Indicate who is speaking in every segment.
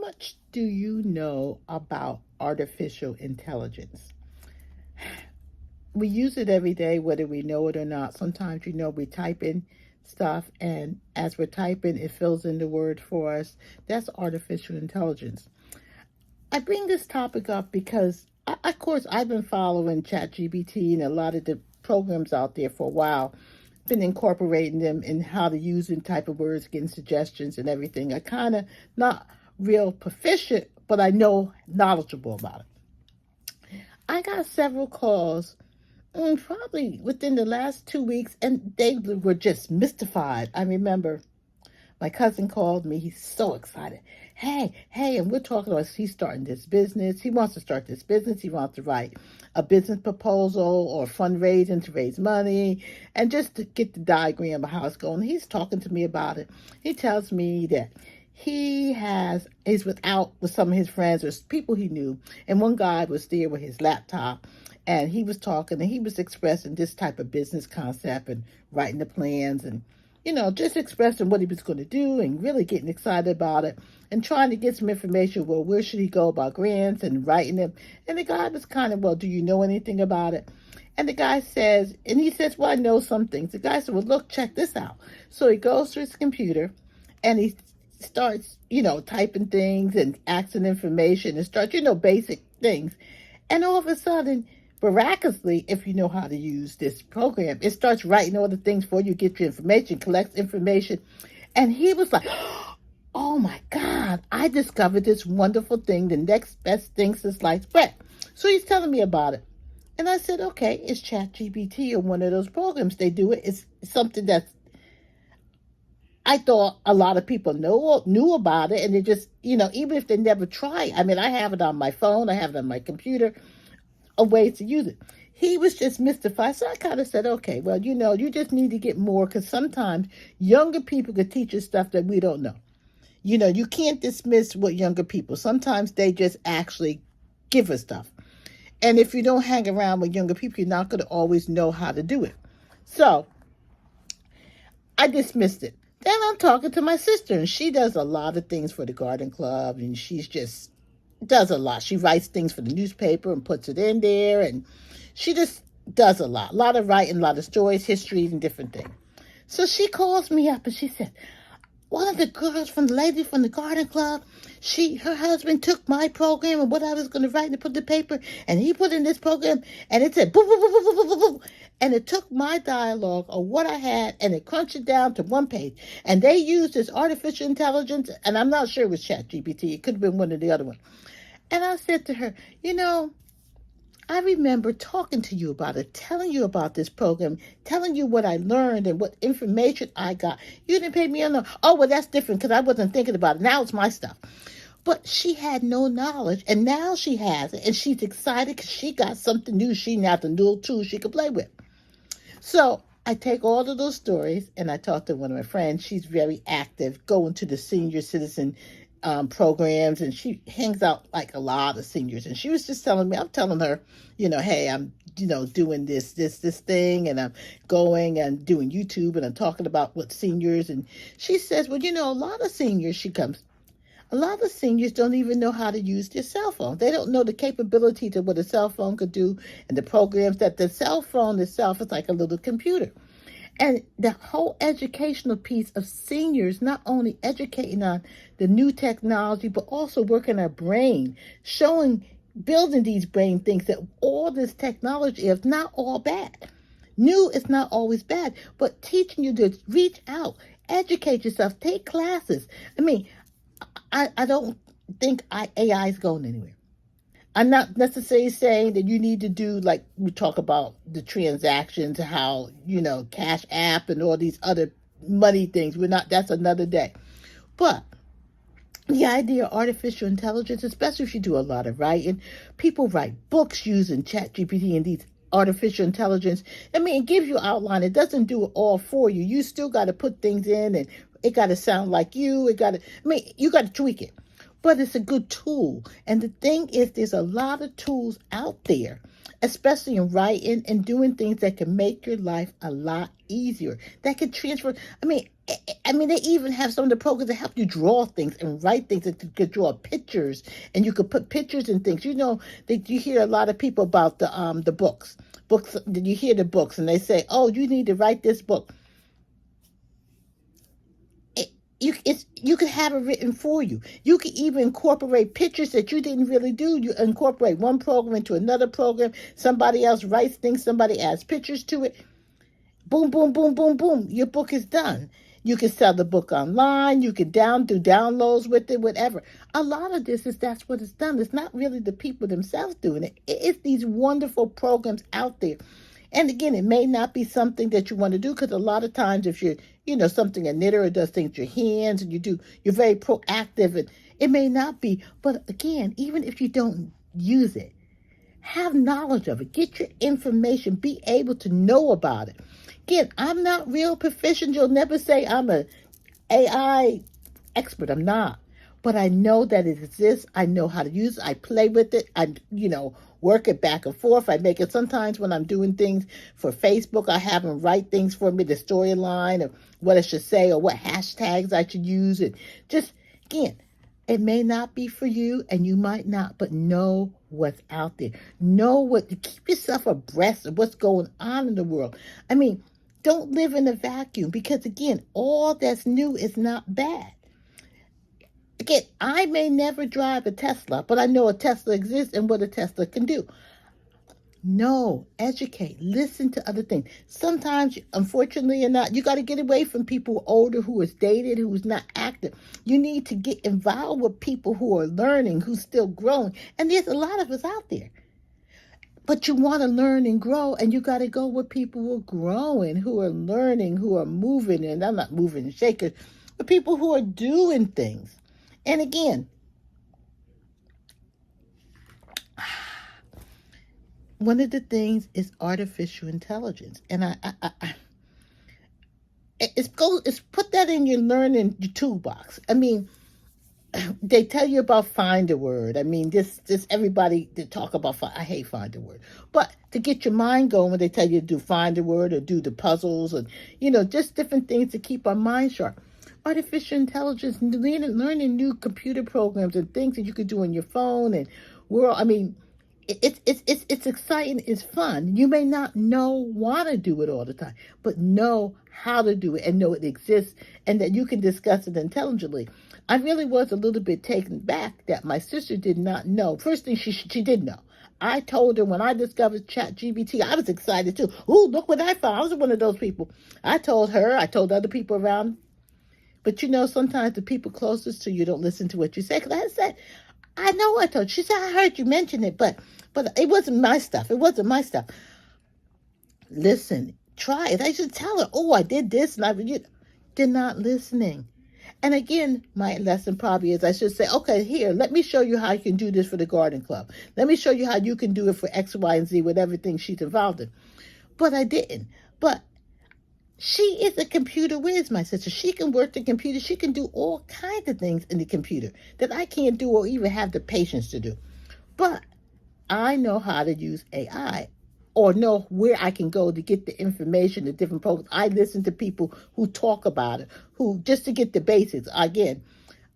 Speaker 1: much do you know about artificial intelligence? We use it every day, whether we know it or not. Sometimes, we type in stuff, and as we're typing, it fills in the word for us. That's artificial intelligence. I bring this topic up because, of course, I've been following ChatGPT and a lot of the programs out there for a while. Been incorporating them in how to use and type of words, getting suggestions and everything. I kind of not real proficient, but I know knowledgeable about it. I got several calls, probably within the last 2 weeks, and they were just mystified. I remember my cousin called me. He's so excited. Hey, and we're talking about he's starting this business. He wants to start this business. He wants to write a business proposal or fundraising to raise money and just to get the diagram of how it's going. He's talking to me about it. He tells me that he's with some of his friends or people he knew, and one guy was there with his laptop, and he was talking and he was expressing this type of business concept and writing the plans and just expressing what he was going to do and really getting excited about it and trying to get some information. Well, where should he go about grants and writing them? And the guy was kind of, well, do you know anything about it? And the guy says, well, I know some things. The guy said, well, look, check this out. So he goes to his computer and he starts, typing things and asking information and starts, basic things. And all of a sudden, miraculously, if you know how to use this program, it starts writing all the things for you, get your information, collects information. And he was like, oh my God, I discovered this wonderful thing, the next best thing since sliced bread. So he's telling me about it. And I said, okay, it's ChatGPT or one of those programs. They do it. It's something that I thought a lot of people knew about it. And they just, even if they never try, I have it on my phone, I have it on my computer, a way to use it. He was just mystified. So I kind of said, okay, well, you just need to get more, because sometimes younger people could teach us stuff that we don't know. You can't dismiss what younger people, sometimes they just actually give us stuff. And if you don't hang around with younger people, you're not going to always know how to do it. So I dismissed it. Then I'm talking to my sister, and she does a lot of things for the garden club, and she's just does a lot. She writes things for the newspaper and puts it in there, and she just does a lot of writing, a lot of stories, histories, and different things. So she calls me up and she said, one of the lady from the garden club, her husband took my program and what I was going to write and put in the paper, and he put in this program, and it said, boo, boo, boo, boo, boo, boo, boo. And it took my dialogue or what I had, and it crunched it down to one page. And they used this artificial intelligence, and I'm not sure it was ChatGPT. It could have been one of the other ones. And I said to her, I remember talking to you about it, telling you about this program, telling you what I learned and what information I got. You didn't pay me enough. Oh, well, that's different because I wasn't thinking about it. Now it's my stuff. But she had no knowledge, and now she has it, and she's excited because she got something new. She now has a new tool she could play with. So I take all of those stories, and I talk to one of my friends. She's very active, going to the senior citizen programs, and she hangs out like a lot of seniors. And she was just telling me, I'm telling her, hey, I'm, doing this thing, and I'm going and doing YouTube, and I'm talking about what seniors. And she says, well, a lot of seniors, a lot of seniors don't even know how to use their cell phone. They don't know the capability to what a cell phone could do and the programs that the cell phone itself is like a little computer. And the whole educational piece of seniors, not only educating on the new technology, but also working our brain, building these brain things, that all this technology is not all bad. New is not always bad, but teaching you to reach out, educate yourself, take classes. I don't think AI is going anywhere. I'm not necessarily saying that you need to do, like we talk about the transactions, how, Cash App and all these other money things. That's another day. But the idea of artificial intelligence, especially if you do a lot of writing, people write books using ChatGPT and these artificial intelligence. It gives you outline. It doesn't do it all for you. You still got to put things in, and it got to sound like you. You got to tweak it. But it's a good tool. And the thing is, there's a lot of tools out there. especially in writing and doing things that can make your life a lot easier. That can transfer. I mean, they even have some of the programs that help you draw things and write things that you could draw pictures, and you could put pictures and things. You know that you hear a lot of people about the books. Books. You hear the books, and they say, "Oh, you need to write this book." You can have it written for you. You can even incorporate pictures that you didn't really do. You incorporate one program into another program. Somebody else writes things. Somebody adds pictures to it. Boom, boom, boom, boom, boom. Your book is done. You can sell the book online. You can do downloads with it, whatever. A lot of this is that's what it's done. It's not really the people themselves doing it. It's these wonderful programs out there. And again, it may not be something that you want to do because a lot of times if you're something a knitter or does things with your hands and you're very proactive and it may not be. But again, even if you don't use it, have knowledge of it. Get your information. Be able to know about it. Again, I'm not real proficient. You'll never say I'm a AI expert. I'm not. But I know that it exists. I know how to use it. I play with it. I work it back and forth. I make it sometimes when I'm doing things for Facebook. I have them write things for me, the storyline of what I should say or what hashtags I should use. And just, again, it may not be for you and you might not, but know what's out there. Keep yourself abreast of what's going on in the world. I mean, don't live in a vacuum because, again, all that's new is not bad. Again, I may never drive a Tesla, but I know a Tesla exists and what a Tesla can do. No, educate, listen to other things. Sometimes, unfortunately or not, you got to get away from people who are older, who is dated, who's not active. You need to get involved with people who are learning, who's still growing. And there's a lot of us out there. But you want to learn and grow, and you got to go with people who are growing, who are learning, who are moving. And I'm not moving and shaking, but people who are doing things. And again, one of the things is artificial intelligence, and it's put that in your learning your toolbox. I mean, they tell you about find a word. I mean, this everybody to talk about. I hate find a word, but to get your mind going, when they tell you to do find a word or do the puzzles and just different things to keep our mind sharp. Artificial intelligence, learning new computer programs and things that you could do on your phone and world. I mean, it's exciting. It's fun. You may not want to do it all the time, but know how to do it and know it exists and that you can discuss it intelligently. I really was a little bit taken back that my sister did not know. First thing she did know. I told her when I discovered ChatGPT, I was excited too. Ooh, look what I found. I was one of those people. I told her, I told other people around. But sometimes the people closest to you don't listen to what you say. Because I said, I know I told you. She said, I heard you mention it, but it wasn't my stuff. It wasn't my stuff. Listen, try it. I should tell her, oh, I did this. And they're not listening. And again, my lesson probably is I should say, okay, here, let me show you how you can do this for the garden club. Let me show you how you can do it for X, Y, and Z with everything she's involved in. But I didn't. But she is a computer whiz, my sister. She can work the computer. She can do all kinds of things in the computer that I can't do or even have the patience to do. But I know how to use AI or know where I can go to get the information, the different programs. I listen to people who talk about it, who just to get the basics. Again,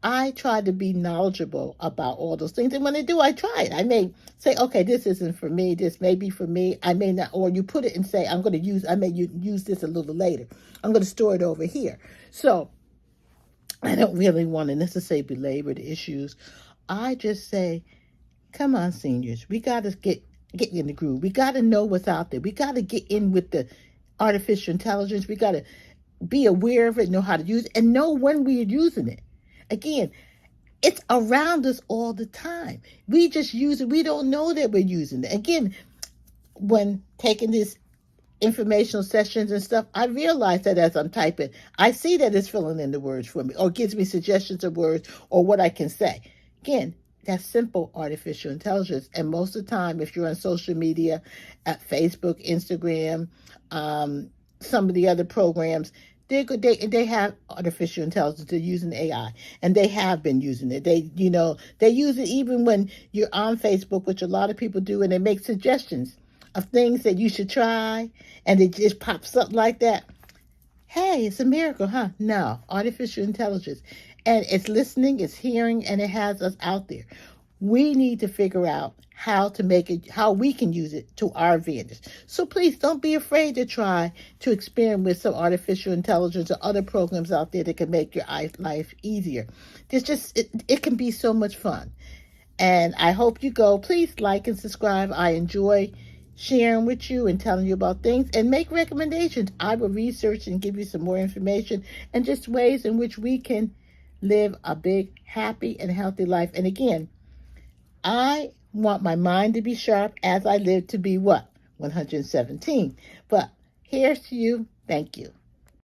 Speaker 1: I try to be knowledgeable about all those things. And when I do, I try it. I may say, okay, this isn't for me. This may be for me. I may not. Or you put it and say, I may use this a little later. I'm going to store it over here. So I don't really want to necessarily belabor the issues. I just say, come on, seniors. We got to get in the groove. We got to know what's out there. We got to get in with the artificial intelligence. We got to be aware of it, know how to use it, and know when we're using it. Again, it's around us all the time. We just use it. We don't know that we're using it. Again, when taking these informational sessions and stuff, I realize that as I'm typing, I see that it's filling in the words for me or gives me suggestions of words or what I can say. Again, that's simple artificial intelligence. And most of the time, if you're on social media, at Facebook, Instagram, some of the other programs, they have artificial intelligence. They're using AI, and they have been using it. They use it even when you're on Facebook, which a lot of people do, and they make suggestions. of things that you should try, and it just pops up like that. Hey, it's a miracle, huh? No, artificial intelligence. And it's listening, it's hearing, and it has us out there. We need to figure out how to make it, how we can use it to our advantage. So please don't be afraid to try to experiment with some artificial intelligence or other programs out there that can make your life easier. It can be so much fun. And I hope you go. Please like and subscribe. I enjoy sharing with you and telling you about things, and make recommendations. I will research and give you some more information and just ways in which we can live a big, happy, and healthy life. And again, I want my mind to be sharp as I live to be what? 117. But here's to you. Thank you.